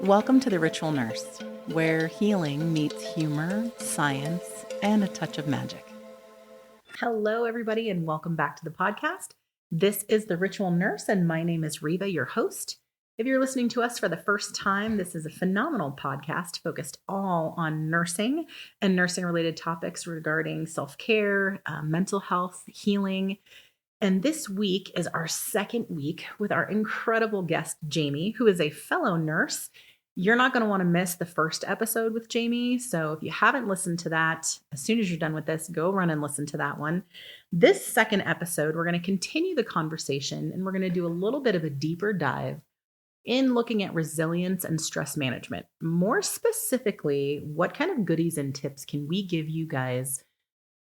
Welcome to The Ritual Nurse, where healing meets humor, science, and a touch of magic. Hello, everybody, and welcome back to the podcast. This is The Ritual Nurse, and my name is Riva, your host. If you're listening to us for the first time, this is a phenomenal podcast focused all on nursing and nursing-related topics regarding self-care, mental health, healing. And this week is our second week with our incredible guest, Jamie, who is a fellow nurse. You're not going to want to miss the first episode with Jamie. So if you haven't listened to that, as soon as you're done with this, go run and listen to that one. This second episode, we're going to continue the conversation and we're going to do a little bit of a deeper dive in looking at resilience and stress management. More specifically, what kind of goodies and tips can we give you guys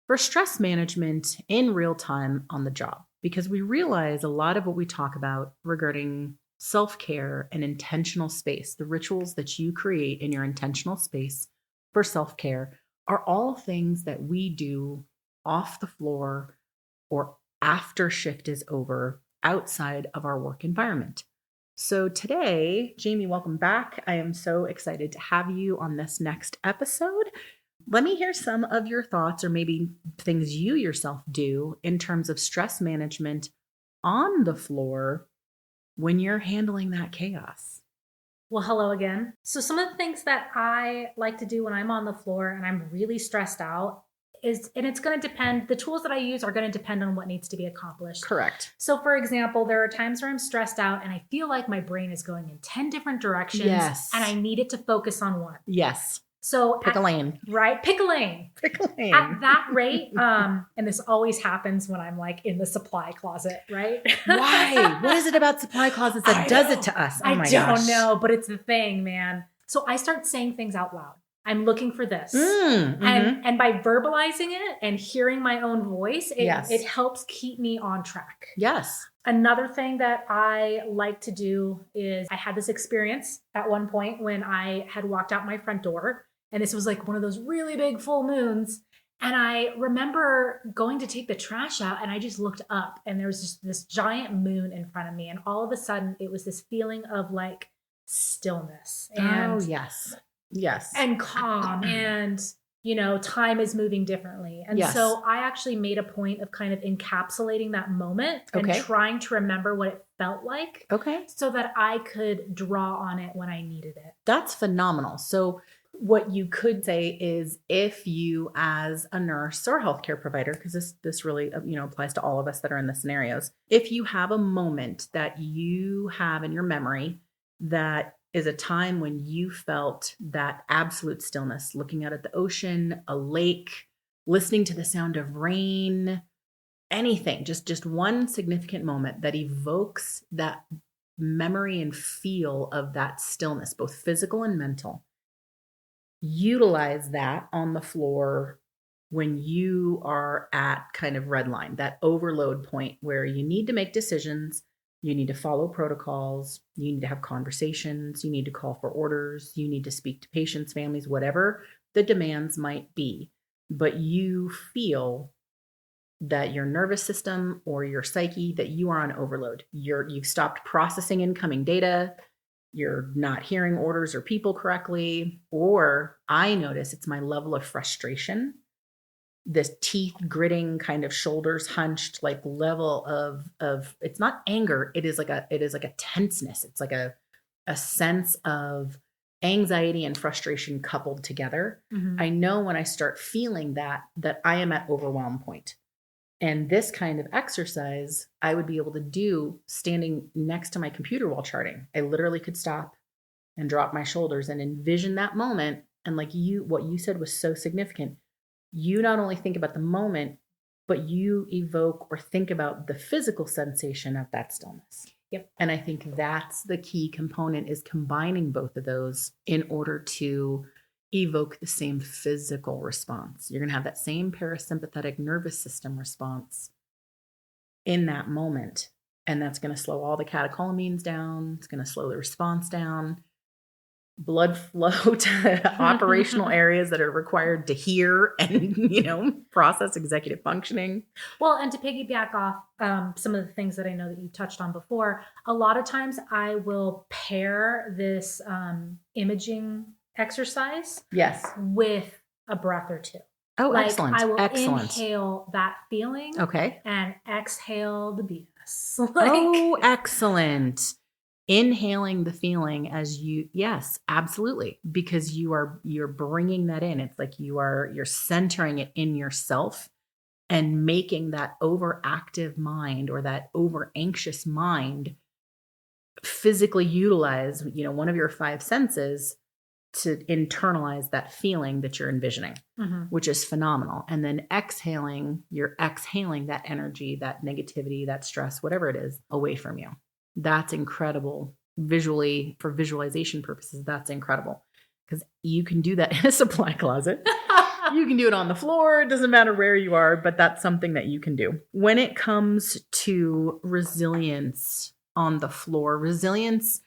for stress management in real time on the job? Because we realize a lot of what we talk about regarding self-care and intentional space, the rituals that you create in your intentional space for self-care, are all things that we do off the floor or after shift is over outside of our work environment. So today, Jamie, welcome back. I am so excited to have you on this next episode. Let me hear some of your thoughts or maybe things you yourself do in terms of stress management on the floor when you're handling that chaos. Well, hello again. So some of the things that I like to do when I'm on the floor and I'm really stressed out and it's going to depend, the tools that I use are going to depend on what needs to be accomplished. Correct. So for example, there are times where I'm stressed out and I feel like my brain is going in 10 different directions. Yes. And I need it to focus on one. Yes. So pick a lane. Right? Pick a lane. Pick a lane. At that rate, and this always happens when I'm like in the supply closet, right? Why? What is it about supply closets that does it to us? Oh my gosh. I don't know, but it's the thing, man. So I start saying things out loud. I'm looking for this. And by verbalizing it and hearing my own voice, it helps keep me on track. Yes. Another thing that I like to do is I had this experience at one point when I had walked out my front door, and this was like one of those really big full moons. And I remember going to take the trash out and I just looked up and there was just this giant moon in front of me. And all of a sudden it was this feeling of like stillness. And, Yes. And calm and, time is moving differently. And so I actually made a point of kind of encapsulating that moment and trying to remember what it felt like. Okay. So that I could draw on it when I needed it. That's phenomenal. So what you could say is if you as a nurse or healthcare provider, because this really applies to all of us that are in the scenarios, if you have a moment that you have in your memory that is a time when you felt that absolute stillness, looking out at the ocean, a lake, listening to the sound of rain, anything, just one significant moment that evokes that memory and feel of that stillness, both physical and mental. Utilize that on the floor when you are at kind of red line, that overload point where you need to make decisions, you need to follow protocols, you need to have conversations, you need to call for orders, you need to speak to patients, families, whatever the demands might be. But you feel that your nervous system or your psyche, that you are on overload. You've stopped processing incoming data. You're not hearing orders or people correctly. Or I notice it's my level of frustration, this teeth gritting, kind of shoulders hunched, like level of it's not anger. It is like a tenseness. It's like a sense of anxiety and frustration coupled together. Mm-hmm. I know when I start feeling that I am at overwhelm point. And this kind of exercise, I would be able to do standing next to my computer while charting. I literally could stop and drop my shoulders and envision that moment. And like what you said was so significant. You not only think about the moment, but you evoke or think about the physical sensation of that stillness. Yep. And I think that's the key component, is combining both of those in order to evoke the same physical response. You're going to have that same parasympathetic nervous system response in that moment. And that's going to slow all the catecholamines down. It's going to slow the response down. blood flow to operational areas that are required to hear and, process executive functioning. Well, and to piggyback off some of the things that I know that you touched on before, a lot of times I will pair this imaging exercise with a breath or two. Oh, excellent. I will excellent. inhale that feeling and exhale the BS. Oh, excellent. Inhaling the feeling as yes, absolutely. Because you're bringing that in. It's like you're centering it in yourself and making that overactive mind or that over anxious mind physically utilize, one of your five senses to internalize that feeling that you're envisioning, which is phenomenal. And then you're exhaling that energy, that negativity, that stress, whatever it is, away from you. That's incredible. Visually, for visualization purposes, that's incredible because you can do that in a supply closet. You can do it on the floor. It doesn't matter where you are, but that's something that you can do. When it comes to resilience on the floor, resilience,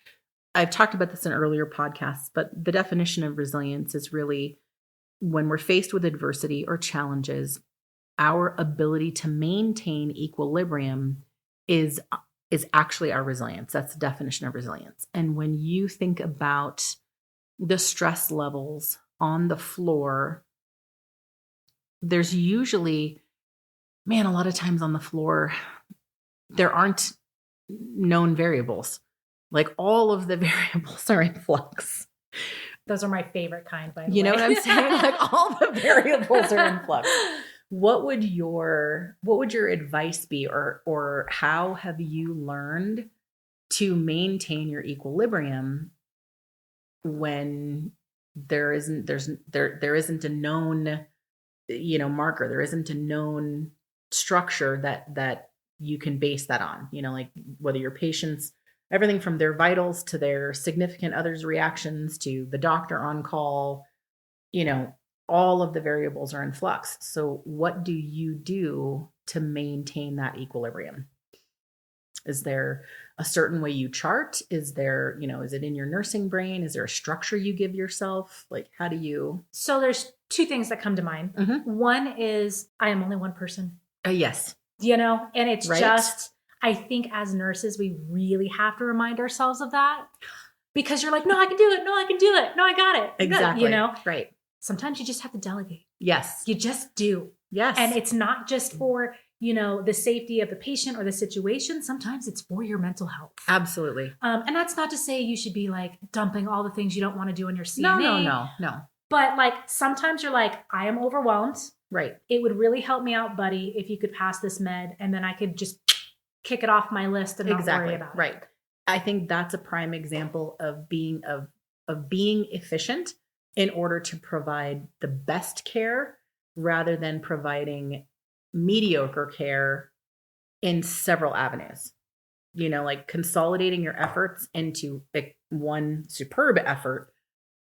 I've talked about this in earlier podcasts, but the definition of resilience is really when we're faced with adversity or challenges, our ability to maintain equilibrium is actually our resilience. That's the definition of resilience. And when you think about the stress levels on the floor, there's usually, a lot of times on the floor, there aren't known variables. Like all of the variables are in flux. Those are my favorite kind, by the way. You know what I'm saying? Like all the variables are in flux. What would your advice be, or how have you learned to maintain your equilibrium when there isn't a known, marker, there isn't a known structure that you can base that on, like whether your patients, everything from their vitals to their significant others' reactions to the doctor on call, all of the variables are in flux. So what do you do to maintain that equilibrium? Is there a certain way you chart? Is there, is it in your nursing brain? Is there a structure you give yourself? Like, how do you? So there's two things that come to mind. One is I am only one person. Yes. And it's just, I think as nurses, we really have to remind ourselves of that because you're like, no, I can do it. No, I can do it. No, I got it. Exactly. Right. Sometimes you just have to delegate. Yes. You just do. Yes. And it's not just for, the safety of the patient or the situation. Sometimes it's for your mental health. Absolutely. And that's not to say you should be like dumping all the things you don't want to do in your CNA. No. But like sometimes you're like, I am overwhelmed. Right. It would really help me out, buddy, if you could pass this med and then I could just kick it off my list and not worry about it. Right. I think that's a prime example of being efficient in order to provide the best care rather than providing mediocre care in several avenues. Like consolidating your efforts into one superb effort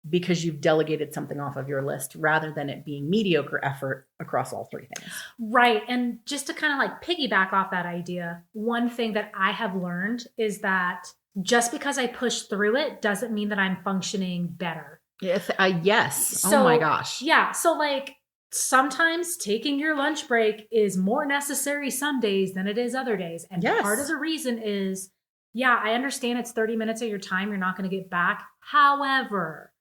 because you've delegated something off of your list rather than it being mediocre effort across all three things. Right. And just to kind of like piggyback off that idea, one thing that I have learned is that just because I push through it doesn't mean that I'm functioning better. Yes. So, oh my gosh. Yeah. So like sometimes taking your lunch break is more necessary some days than it is other days. And part of the reason is, I understand it's 30 minutes of your time you're not going to get back. However,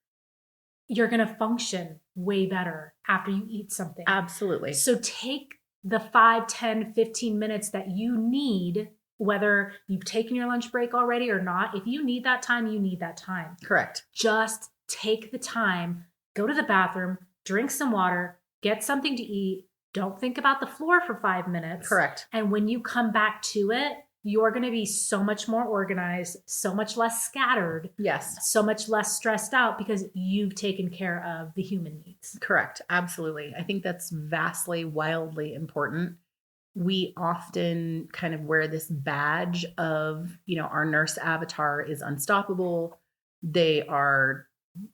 you're going to function way better after you eat something. Absolutely. So take the 5, 10, 15 minutes that you need, whether you've taken your lunch break already or not. If you need that time, you need that time. Correct. Just take the time, go to the bathroom, drink some water, get something to eat. Don't think about the floor for 5 minutes. Correct. And when you come back to it, you're going to be so much more organized, so much less scattered. Yes. So much less stressed out because you've taken care of the human needs. Correct. Absolutely. I think that's vastly, wildly important. We often kind of wear this badge of, our nurse avatar is unstoppable. They are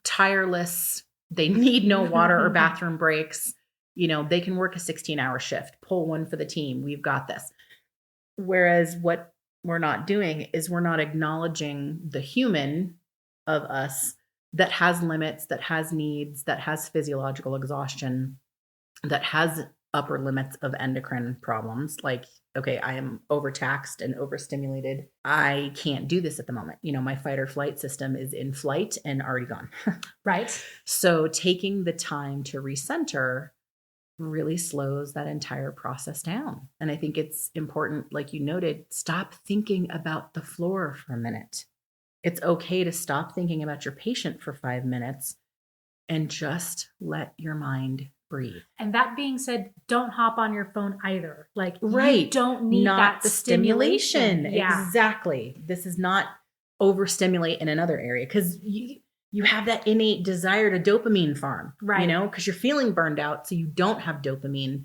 tireless. They need no water or bathroom breaks. They can work a 16-hour shift, pull one for the team. We've got this. Whereas what we're not doing is we're not acknowledging the human of us that has limits, that has needs, that has physiological exhaustion, that has upper limits of endocrine problems. Like, okay, I am overtaxed and overstimulated. I can't do this at the moment. My fight or flight system is in flight and already gone. Right. So taking the time to recenter really slows that entire process down. And I think it's important, like you noted, stop thinking about the floor for a minute. It's okay to stop thinking about your patient for 5 minutes and just let your mind breathe. And that being said, don't hop on your phone either. Like, right. You don't need not that stimulation. Yeah. Exactly. This is not overstimulate in another area, because you have that innate desire to dopamine farm, right? Because you're feeling burned out, so you don't have dopamine.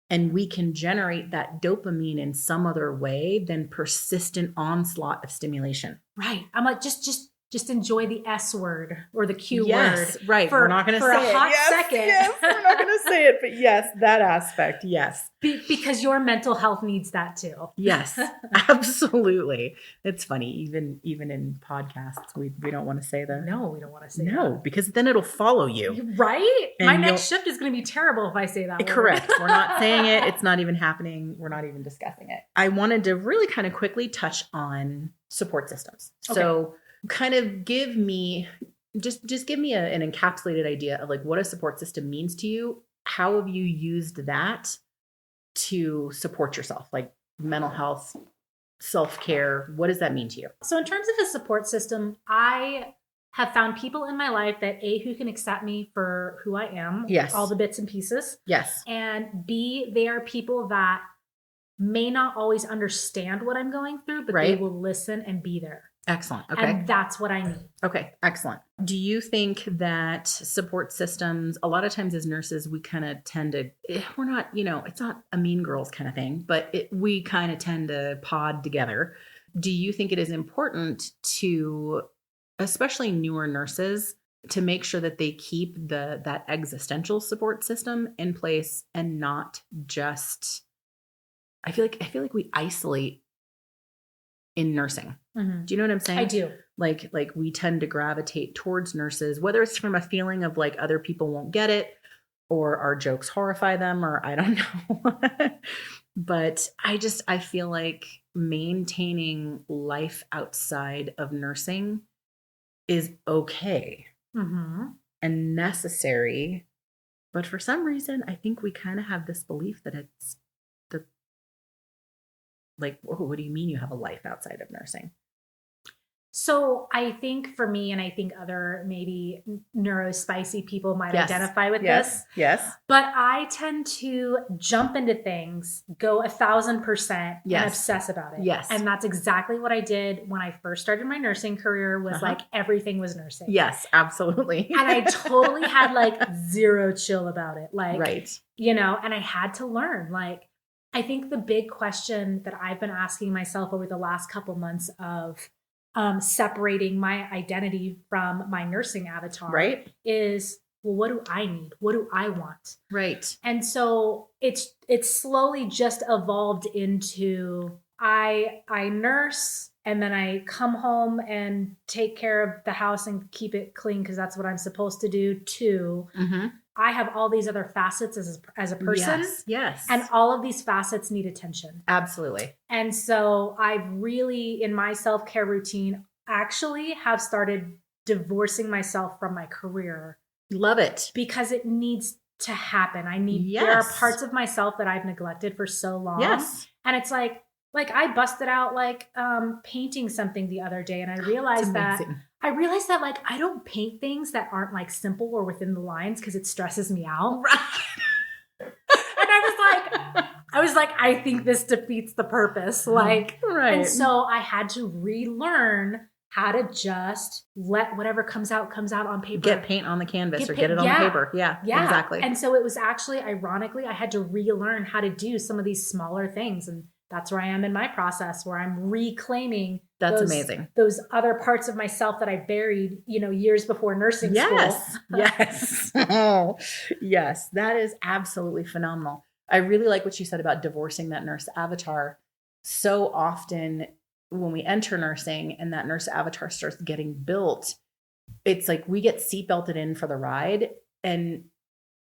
And we can generate that dopamine in some other way than persistent onslaught of stimulation. Right. I'm like, just enjoy the S word or the Q yes, word. Right. We're not going to say for a hot second. Yes, we're not going to say it, but yes, that aspect. Yes. Because your mental health needs that too. Yes, absolutely. It's funny. Even in podcasts, we don't want to say that. No, we don't want to say that. Because then it'll follow you. Right? And my next shift is going to be terrible if I say that word. Correct. We're not saying it. It's not even happening. We're not even discussing it. I wanted to really kind of quickly touch on support systems. Okay. So kind of give me an encapsulated idea of like what a support system means to you. How have you used that to support yourself, like mental health, self-care? What does that mean to you? So in terms of a support system, I have found people in my life that who can accept me for who I am, yes, all the bits and pieces, yes, and B, they are people that may not always understand what I'm going through, but right. they will listen and be there. Excellent. Okay. And that's what I need. Okay. Excellent. Do you think that support systems, a lot of times as nurses, we kind of tend to, we're not, it's not a mean girls kind of thing, but we kind of tend to pod together. Do you think it is important to, especially newer nurses, to make sure that they keep that existential support system in place and not just, I feel like we isolate in nursing. Mm-hmm. Do you know what I'm saying? I do. Like we tend to gravitate towards nurses, whether it's from a feeling of like other people won't get it or our jokes horrify them, or I don't know. But I feel like maintaining life outside of nursing is okay and necessary. But for some reason, I think we kind of have this belief that it's like, oh, what do you mean you have a life outside of nursing? So I think for me, and I think other maybe neurospicy people might identify with this. Yes. But I tend to jump into things, go 1,000% and obsess about it. Yes. And that's exactly what I did when I first started my nursing career, was like everything was nursing. Yes, absolutely. And I totally had like zero chill about it. Like, right. And I had to learn. Like, I think the big question that I've been asking myself over the last couple months of separating my identity from my nursing avatar is, well, what do I need? What do I want? Right. And so it's slowly just evolved into I nurse and then I come home and take care of the house and keep it clean because that's what I'm supposed to do too. I have all these other facets as a person. Yes. And all of these facets need attention. Absolutely. And so I've really, in my self-care routine, actually have started divorcing myself from my career. Love it. Because it needs to happen. There are parts of myself that I've neglected for so long. Yes. And it's like I busted out painting something the other day, and I realized that like I don't paint things that aren't like simple or within the lines because it stresses me out. Right. And I was like, I think this defeats the purpose. Right. And so I had to relearn how to just let whatever comes out on paper. Get paint on the canvas get it on the paper. Yeah, exactly. And so it was actually, ironically, I had to relearn how to do some of these smaller things. And that's where I am in my process, where I'm reclaiming amazing. Those other parts of myself that I buried, years before nursing school. Yes. Oh, yes. That is absolutely phenomenal. I really like what you said about divorcing that nurse avatar. So often when we enter nursing and that nurse avatar starts getting built, it's like we get seatbelted in for the ride, and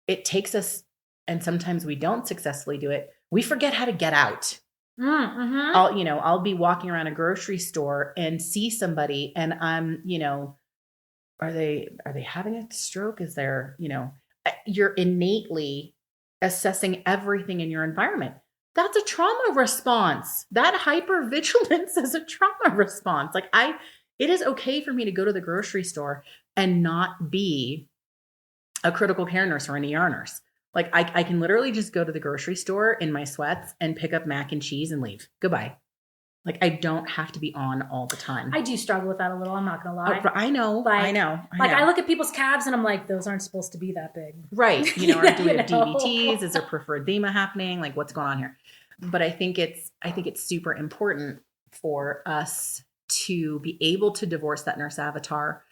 it takes us, and sometimes we don't successfully do it. We forget how to get out. Mm-hmm. I'll be walking around a grocery store and see somebody, and I'm, are they having a stroke? Is there, you're innately assessing everything in your environment. That's a trauma response. That hypervigilance is a trauma response. Like it is okay for me to go to the grocery store and not be a critical care nurse or an ER nurse. Like I can literally just go to the grocery store in my sweats and pick up mac and cheese and leave. Goodbye. Like I don't have to be on all the time. I do struggle with that a little. I'm not going to lie. I know. I look at people's calves and I'm like, those aren't supposed to be that big. Right. Do we have DVTs? Is there peripheral edema happening? Like what's going on here? But I think it's super important for us to be able to divorce that nurse avatar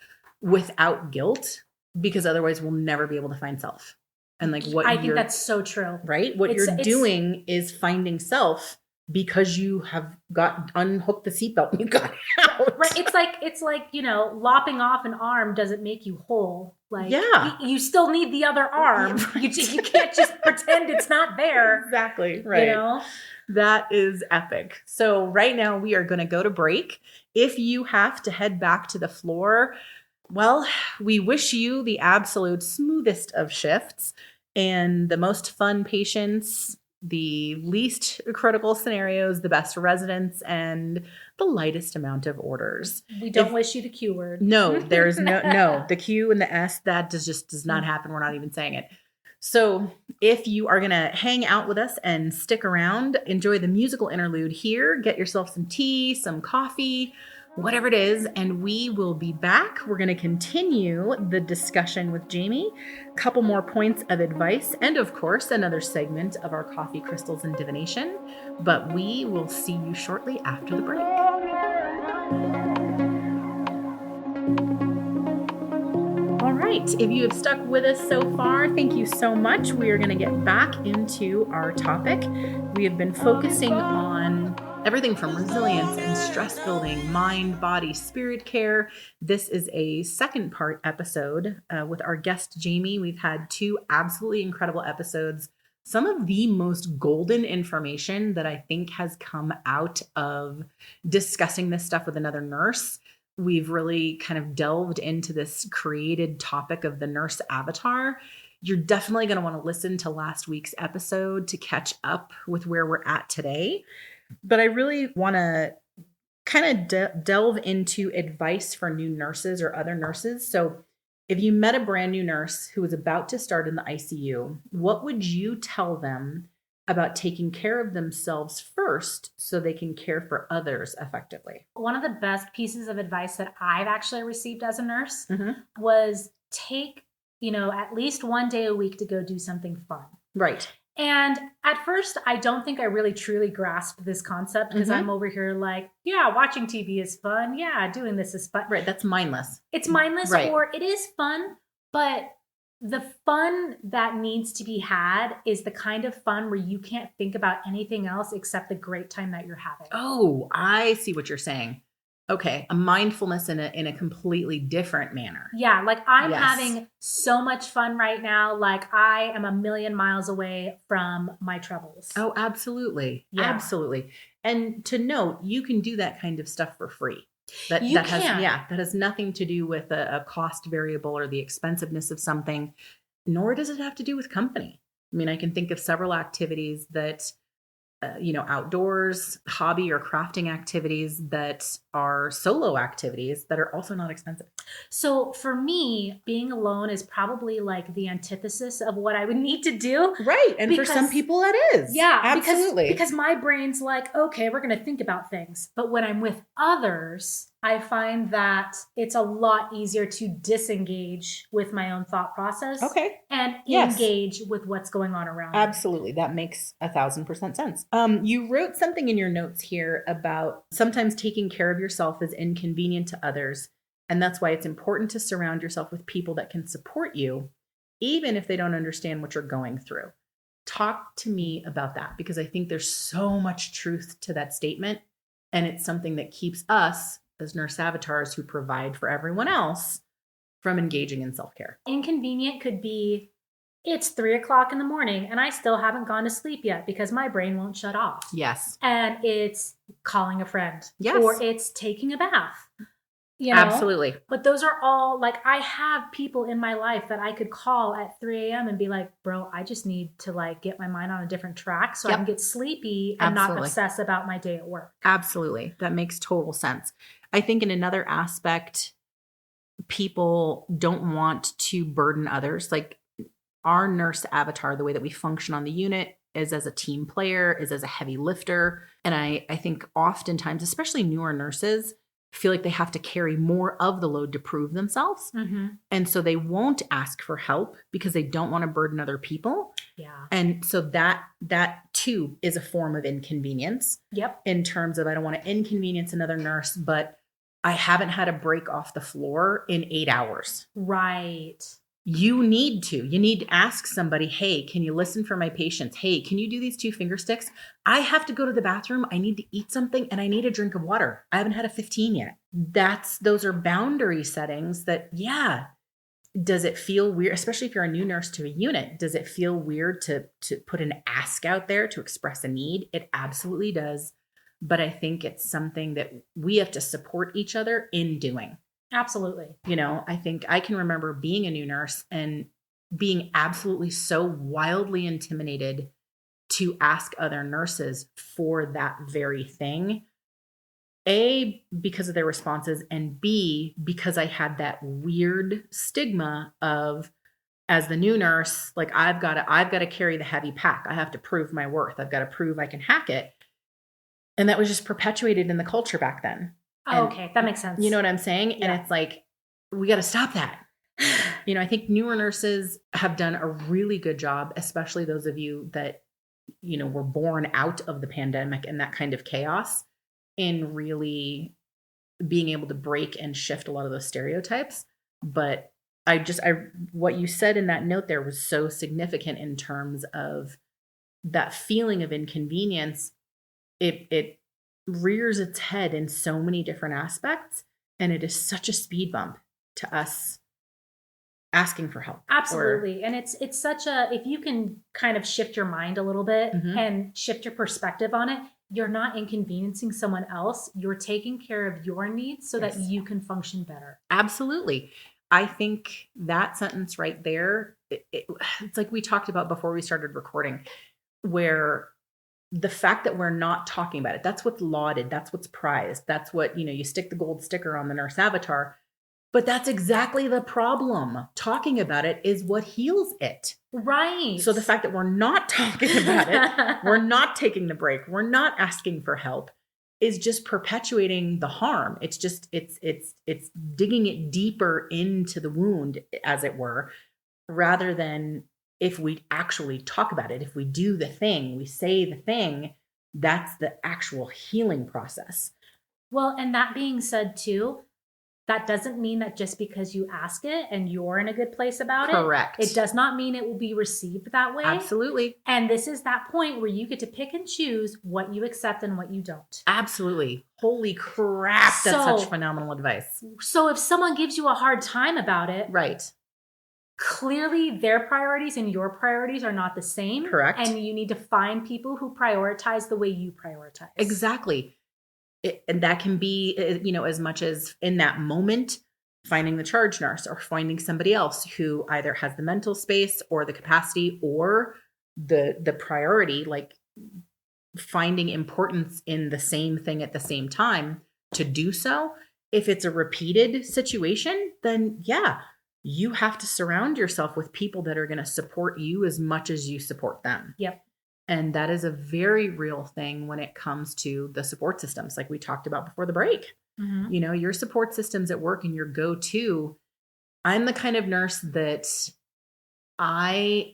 without guilt, because otherwise we'll never be able to find self. And like I think that's so true. Right? What you're doing is finding self because you have unhooked the seatbelt and you got out. Right. It's like, lopping off an arm doesn't make you whole. Like, yeah. You still need the other arm. Right. You can't just pretend it's not there. Exactly. Right. That is epic. So right now we are going to go to break. If you have to head back to the floor, well, we wish you the absolute smoothest of shifts and the most fun patients, the least critical scenarios, the best residents, and the lightest amount of orders. We don't wish you the Q word. No, there's no, the Q and the S, that does not happen. We're not even saying it. So if you are going to hang out with us and stick around, enjoy the musical interlude here, get yourself some tea, some coffee, whatever it is, and we will be back. We're going to continue the discussion with Jamie, a couple more points of advice, and of course, another segment of our coffee, crystals, and divination. But we will see you shortly after the break. All right. If you have stuck with us so far, thank you so much. We are going to get back into our topic. We have been focusing on everything from resilience and stress building, mind, body, spirit care. This is a second part episode with our guest, Jamie. We've had 2 absolutely incredible episodes. Some of the most golden information that I think has come out of discussing this stuff with another nurse. We've really kind of delved into this created topic of the nurse avatar. You're definitely going to want to listen to last week's episode to catch up with where we're at today. But I really want to kind of delve into advice for new nurses or other nurses. So if you met a brand new nurse who was about to start in the ICU, what would you tell them about taking care of themselves first so they can care for others effectively? One of the best pieces of advice that I've actually received as a nurse was take, at least one day a week to go do something fun. Right. And at first, I don't think I really truly grasped this concept because I'm over here like, yeah, watching TV is fun. Yeah, doing this is fun. Right. That's mindless. It's mindless, or it is fun, but the fun that needs to be had is the kind of fun where you can't think about anything else except the great time that you're having. Oh, I see what you're saying. Okay. A mindfulness in a completely different manner. Yeah. Like I'm having so much fun right now. Like I am a million miles away from my troubles. Oh, absolutely. Yeah. Absolutely. And to note, you can do that kind of stuff for free. That has nothing to do with a cost variable or the expensiveness of something, nor does it have to do with company. I mean, I can think of several activities that, outdoors, hobby or crafting activities that are solo activities that are also not expensive. So for me, being alone is probably like the antithesis of what I would need to do. Right. And for some people that is. Yeah. Absolutely. Because my brain's like, okay, we're going to think about things. But when I'm with others, I find that it's a lot easier to disengage with my own thought process. Okay. And engage with what's going on around me. Absolutely. That makes 1,000% sense. You wrote something in your notes here about sometimes taking care of yourself is inconvenient to others. And that's why it's important to surround yourself with people that can support you, even if they don't understand what you're going through. Talk to me about that, because I think there's so much truth to that statement. And it's something that keeps us as nurse avatars who provide for everyone else from engaging in self-care. Inconvenient could be, it's 3:00 in the morning and I still haven't gone to sleep yet because my brain won't shut off. Yes. And it's calling a friend. Yes. Or it's taking a bath. You know? Absolutely. But those are all, like, I have people in my life that I could call at 3 a.m. and be like, bro, I just need to like get my mind on a different track so I can get sleepy and not obsess about my day at work. Absolutely. That makes total sense. I think in another aspect, people don't want to burden others. Like our nurse avatar, the way that we function on the unit is as a team player, is as a heavy lifter. And I think oftentimes, especially newer nurses, feel like they have to carry more of the load to prove themselves. Mm-hmm. And so they won't ask for help because they don't want to burden other people. Yeah. And so that too is a form of inconvenience. Yep. In terms of, I don't want to inconvenience another nurse, but I haven't had a break off the floor in 8 hours. Right. You need to ask somebody, hey, can you listen for my patients? Hey, can you do these 2 finger sticks? I have to go to the bathroom. I need to eat something and I need a drink of water. I haven't had a 15 yet. Those are boundary settings that, yeah. Does it feel weird, especially if you're a new nurse to a unit? Does it feel weird to put an ask out there to express a need? It absolutely does. But I think it's something that we have to support each other in doing. Absolutely. You know, I think I can remember being a new nurse and being absolutely so wildly intimidated to ask other nurses for that very thing. A, because of their responses, and B, because I had that weird stigma of, as the new nurse, like I've got to carry the heavy pack. I have to prove my worth. I've got to prove I can hack it. And that was just perpetuated in the culture back then. Oh, okay. That makes sense. You know what I'm saying? Yeah. And it's like, we got to stop that. You know, I think newer nurses have done a really good job, especially those of you that, you know, were born out of the pandemic and that kind of chaos, in really being able to break and shift a lot of those stereotypes. But what you said in that note there was so significant in terms of that feeling of inconvenience. It rears its head in so many different aspects, and it is such a speed bump to us asking for help. Absolutely. And it's such a, if you can kind of shift your mind a little bit and shift your perspective on it, you're not inconveniencing someone else. You're taking care of your needs so that you can function better. Absolutely. I think that sentence right there, it's like we talked about before we started recording, where the fact that we're not talking about it, that's what's lauded, that's what's prized, that's what, you know, you stick the gold sticker on the nurse avatar. But that's exactly the problem. Talking about it is what heals it. Right. So the fact that we're not talking about it, we're not taking the break, we're not asking for help, is just perpetuating the harm. It's just, it's digging it deeper into the wound, as it were, rather than if we actually talk about it, if we do the thing, we say the thing, that's the actual healing process. Well, and that being said too, that doesn't mean that just because you ask it and you're in a good place about Correct. it does not mean it will be received that way. Absolutely. And this is that point where you get to pick and choose what you accept and what you don't. Absolutely. Holy crap. That's such phenomenal advice. So if someone gives you a hard time about it, right, clearly their priorities and your priorities are not the same. Correct. And you need to find people who prioritize the way you prioritize. Exactly. And that can be, you know, as much as in that moment, finding the charge nurse or finding somebody else who either has the mental space or the capacity or the priority, like finding importance in the same thing at the same time to do so. If it's a repeated situation, then yeah, you have to surround yourself with people that are going to support you as much as you support them. Yep. And that is a very real thing when it comes to the support systems, like we talked about before the break. You know, your support systems at work and your go-to. I'm the kind of nurse that I'm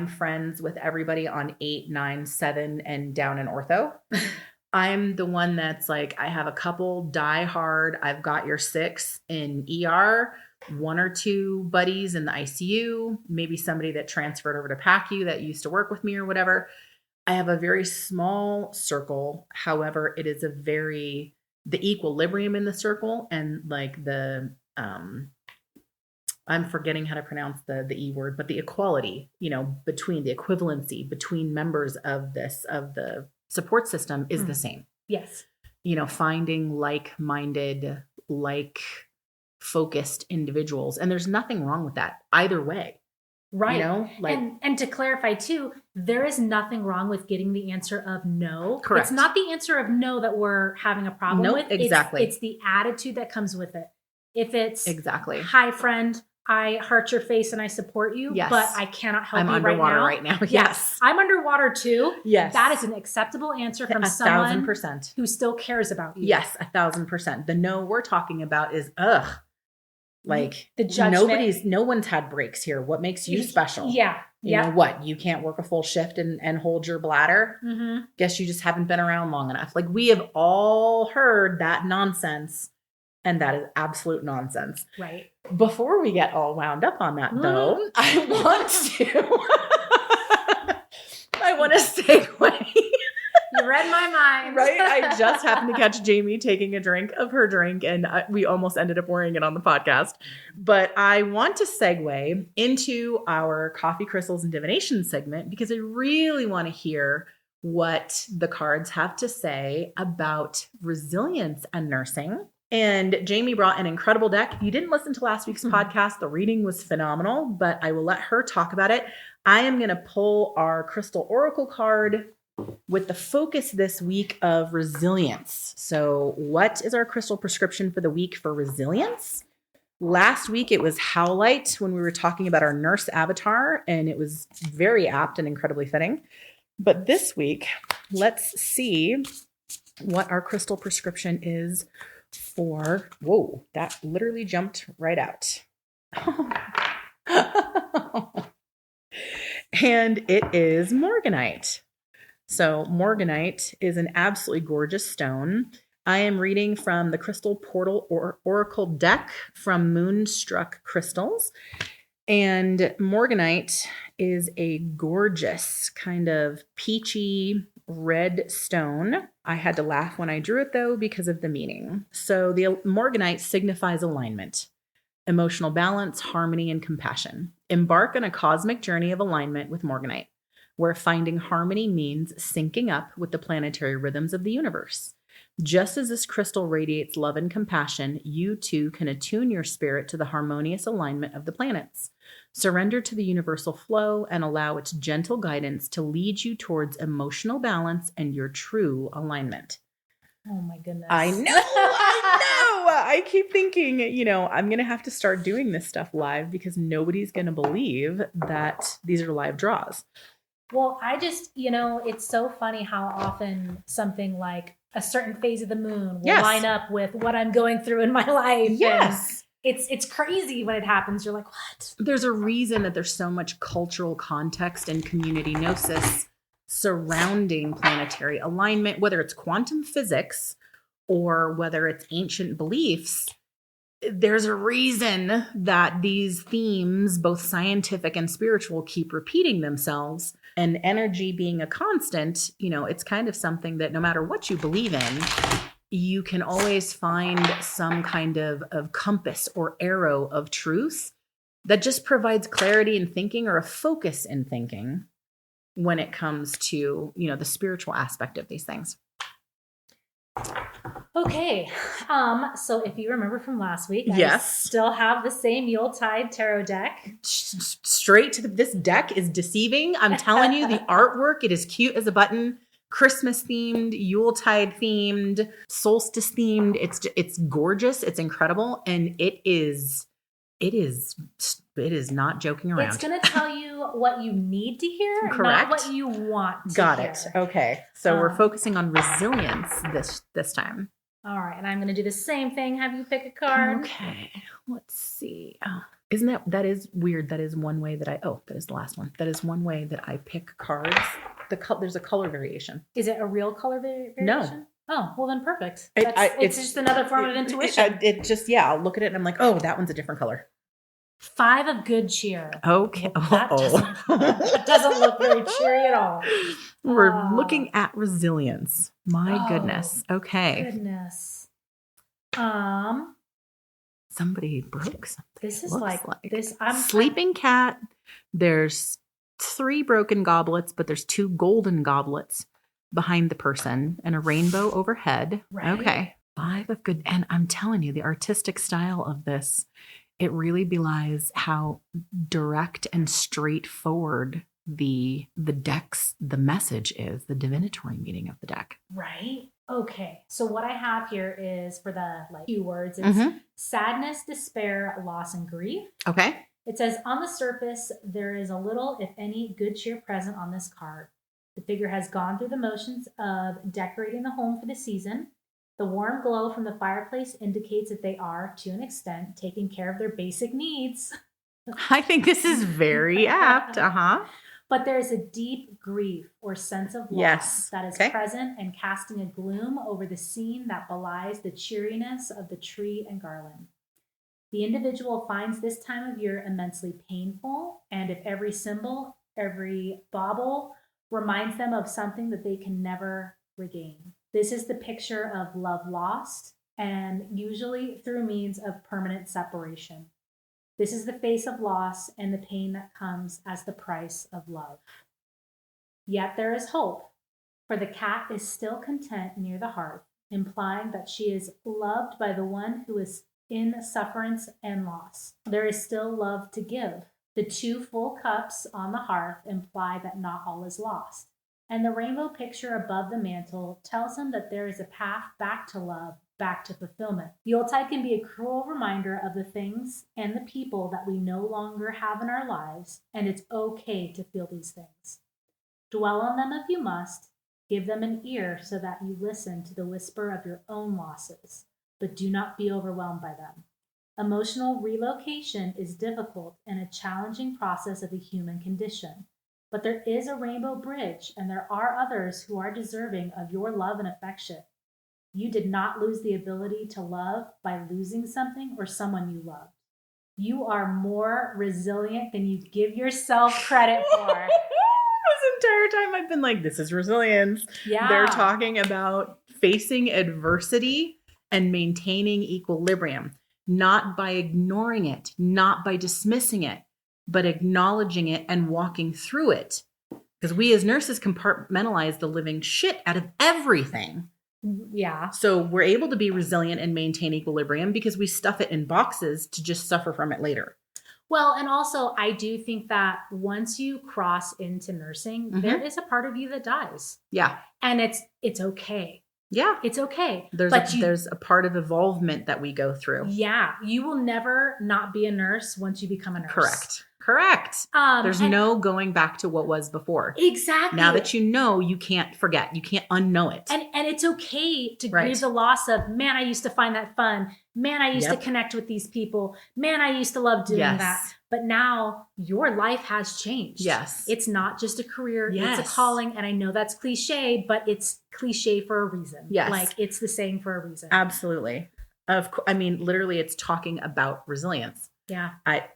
friends with everybody on 8, 9, 7 and down in ortho. I'm the one that's like, I have a couple die hard, I've got your 6 in ER, 1 or 2 buddies in the ICU, maybe somebody that transferred over to PACU that used to work with me or whatever. I have a very small circle. However, it is the equilibrium in the circle and like the I'm forgetting how to pronounce the E word, but the equality, between the equivalency between members of the support system is the same. Yes. Finding like-minded, focused individuals. And there's nothing wrong with that either way. Right. And to clarify too, there is nothing wrong with getting the answer of no. Correct. It's not the answer of no that we're having a problem with. Exactly. It's the attitude that comes with it. If it's exactly, hi friend, I heart your face and I support you, yes, but I cannot help you underwater right now. Yes. I'm underwater too. Yes. That is an acceptable answer from someone 1,000% who still cares about you. Yes, 1,000%. The no we're talking about is the judgment. No one's had breaks here. What makes you special? Yeah. You know what? You can't work a full shift and hold your bladder? Mm-hmm. Guess you just haven't been around long enough. We have all heard that nonsense, and that is absolute nonsense. Right. Before we get all wound up on that, though, I want to segue. You read my mind. Right? I just happened to catch Jamie taking a drink of her drink, and we almost ended up wearing it on the podcast. But I want to segue into our Coffee, Crystals, and Divination segment because I really want to hear what the cards have to say about resilience and nursing. And Jamie brought an incredible deck. You didn't listen to last week's podcast. The reading was phenomenal, but I will let her talk about it. I am going to pull our Crystal Oracle card with the focus this week of resilience. So what is our crystal prescription for the week for resilience? Last week, it was Howlite when we were talking about our nurse avatar, and it was very apt and incredibly fitting. But this week, let's see what our crystal prescription is for, whoa, that literally jumped right out. And it is Morganite. So Morganite is an absolutely gorgeous stone. I am reading from the Crystal Portal Oracle deck from Moonstruck Crystals. And Morganite is a gorgeous kind of peachy red stone. I had to laugh when I drew it though because of the meaning. So the Morganite signifies alignment, emotional balance, harmony, and compassion. Embark on a cosmic journey of alignment with Morganite, where finding harmony means syncing up with the planetary rhythms of the universe. Just as this crystal radiates love and compassion, you too can attune your spirit to the harmonious alignment of the planets. Surrender to the universal flow and allow its gentle guidance to lead you towards emotional balance and your true alignment. Oh my goodness. I know. I keep thinking, I'm going to have to start doing this stuff live because nobody's going to believe that these are live draws. Well, I just, it's so funny how often something like a certain phase of the moon will line up with what I'm going through in my life. Yes. And it's crazy when it happens. You're like, what? There's a reason that there's so much cultural context and community gnosis surrounding planetary alignment, whether it's quantum physics or whether it's ancient beliefs. There's a reason that these themes, both scientific and spiritual, keep repeating themselves. And energy being a constant, it's kind of something that no matter what you believe in, you can always find some kind of compass or arrow of truth that just provides clarity in thinking or a focus in thinking when it comes to, the spiritual aspect of these things. Okay. So if you remember from last week, yes. I still have the same Yuletide tarot deck. Straight to this deck is deceiving. I'm telling you, the artwork, it is cute as a button, Christmas themed, Yuletide themed, solstice themed. It's gorgeous. It's incredible. And it is not joking around. It's going to tell you what you need to hear, correct, not what you want to Got hear. It. Okay. So we're focusing on resilience this time. All right. And I'm going to do the same thing. Have you pick a card? Okay. Let's see. Isn't that is weird. That is one way that that is the last one. That is one way that I pick cards. There's a color variation. Is it a real color variation? No. Oh, well then perfect. It's just another form of intuition. I'll look at it and I'm like, oh, that one's a different color. 5 of good cheer. Okay. That doesn't look very cheery at all. We're looking at resilience. My goodness. Okay. Goodness. somebody broke something. This is Looks like this. I'm sleeping cat. There's 3 broken goblets, but there's 2 golden goblets behind the person and a rainbow overhead. Right. Okay. 5 of good. And I'm telling you, the artistic style of this, it really belies how direct and straightforward the message is, the divinatory meaning of the deck. Right. Okay. So what I have here is for the keywords, it's sadness, despair, loss, and grief. Okay. It says, on the surface, there is a little, if any, good cheer present on this card. The figure has gone through the motions of decorating the home for the season. The warm glow from the fireplace indicates that they are, to an extent, taking care of their basic needs. I think this is very apt. But there is a deep grief or sense of loss that is present and casting a gloom over the scene that belies the cheeriness of the tree and garland. The individual finds this time of year immensely painful, and if every symbol, every bauble reminds them of something that they can never regain. This is the picture of love lost, and usually through means of permanent separation. This is the face of loss and the pain that comes as the price of love. Yet there is hope, for the cat is still content near the hearth, implying that she is loved by the one who is in sufferance and loss. There is still love to give. The 2 full cups on the hearth imply that not all is lost. And the rainbow picture above the mantle tells him that there is a path back to love, back to fulfillment. The Yuletide can be a cruel reminder of the things and the people that we no longer have in our lives, and it's okay to feel these things. Dwell on them if you must. Give them an ear so that you listen to the whisper of your own losses, but do not be overwhelmed by them. Emotional relocation is difficult and a challenging process of the human condition. But there is a rainbow bridge, and there are others who are deserving of your love and affection. You did not lose the ability to love by losing something or someone you loved. You are more resilient than you give yourself credit for. This entire time I've been like, this is resilience. Yeah. They're talking about facing adversity and maintaining equilibrium, not by ignoring it, not by dismissing it, but acknowledging it and walking through it. Because we as nurses compartmentalize the living shit out of everything. Yeah. So we're able to be resilient and maintain equilibrium because we stuff it in boxes to just suffer from it later. Well, and also I do think that once you cross into nursing, there is a part of you that dies. Yeah. And it's okay. Yeah. It's okay. There's a part of evolvement that we go through. Yeah. You will never not be a nurse once you become a nurse. Correct. There's no going back to what was before. Exactly. Now that you know, you can't forget. You can't unknow it. And it's okay to grieve the loss of, man, I used to find that fun. Man, I used to connect with these people. Man, I used to love doing that. But now your life has changed. Yes. It's not just a career. Yes. It's a calling. And I know that's cliche, but it's cliche for a reason. Yes. Like it's the saying for a reason. Absolutely. I mean, literally it's talking about resilience. Yeah.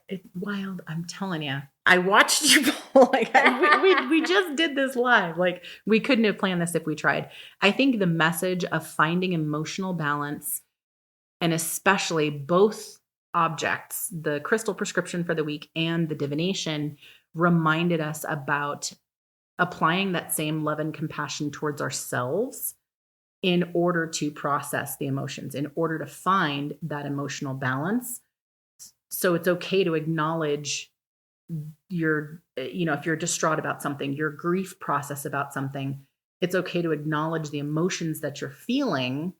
It's wild. I'm telling you. I watched you we just did this live. Like we couldn't have planned this if we tried. I think the message of finding emotional balance, and especially both objects, the crystal prescription for the week and the divination, reminded us about applying that same love and compassion towards ourselves in order to process the emotions, in order to find that emotional balance. So it's okay to acknowledge your, if you're distraught about something, your grief process about something, it's okay to acknowledge the emotions that you're feeling.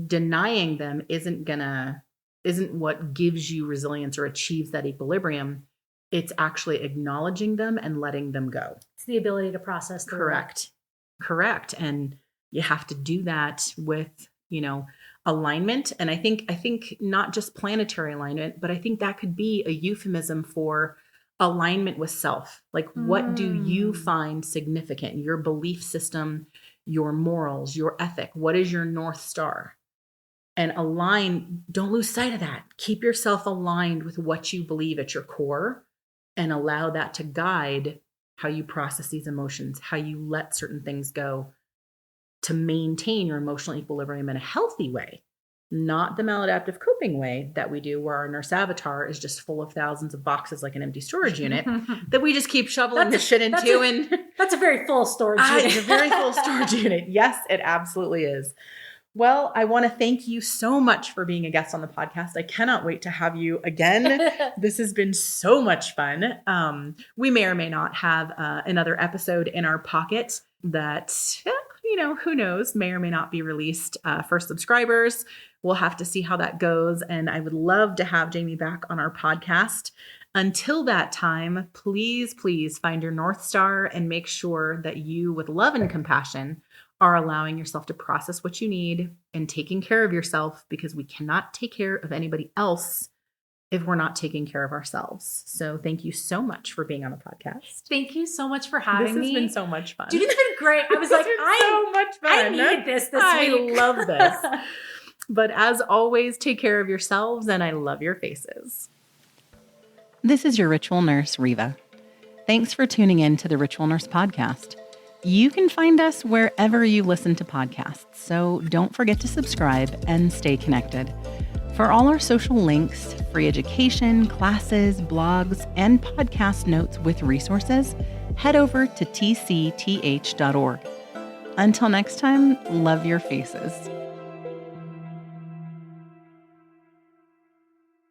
Denying them isn't what gives you resilience or achieves that equilibrium. It's actually acknowledging them and letting them go. It's the ability to process. Correct. And you have to do that with, alignment. And I think not just planetary alignment, but I think that could be a euphemism for alignment with self. Like, what do you find significant? Your belief system, your morals, your ethic. What is your North Star? And don't lose sight of that. Keep yourself aligned with what you believe at your core and allow that to guide how you process these emotions, how you let certain things go to maintain your emotional equilibrium in a healthy way. not the maladaptive coping way that we do, where our nurse avatar is just full of thousands of boxes like an empty storage unit that we just keep shoveling the shit into. That's a very full storage unit. It's a very full storage unit. Yes, it absolutely is. Well, I want to thank you so much for being a guest on the podcast. I cannot wait to have you again. This has been so much fun. We may or may not have another episode in our pocket that, who knows, may or may not be released for subscribers. We'll have to see how that goes. And I would love to have Jamie back on our podcast. Until that time, please, please find your North Star and make sure that you, with love and compassion, are allowing yourself to process what you need and taking care of yourself, because we cannot take care of anybody else if we're not taking care of ourselves. So thank you so much for being on the podcast. Thank you so much for having me. This has been so much fun. Dude, it's been great. I was like, so much fun. I needed this week. I love this. But as always, take care of yourselves, and I love your faces. This is your Ritual Nurse, Riva. Thanks for tuning in to the Ritual Nurse podcast. You can find us wherever you listen to podcasts, so don't forget to subscribe and stay connected. For all our social links, free education, classes, blogs, and podcast notes with resources, head over to tcth.org. Until next time, love your faces.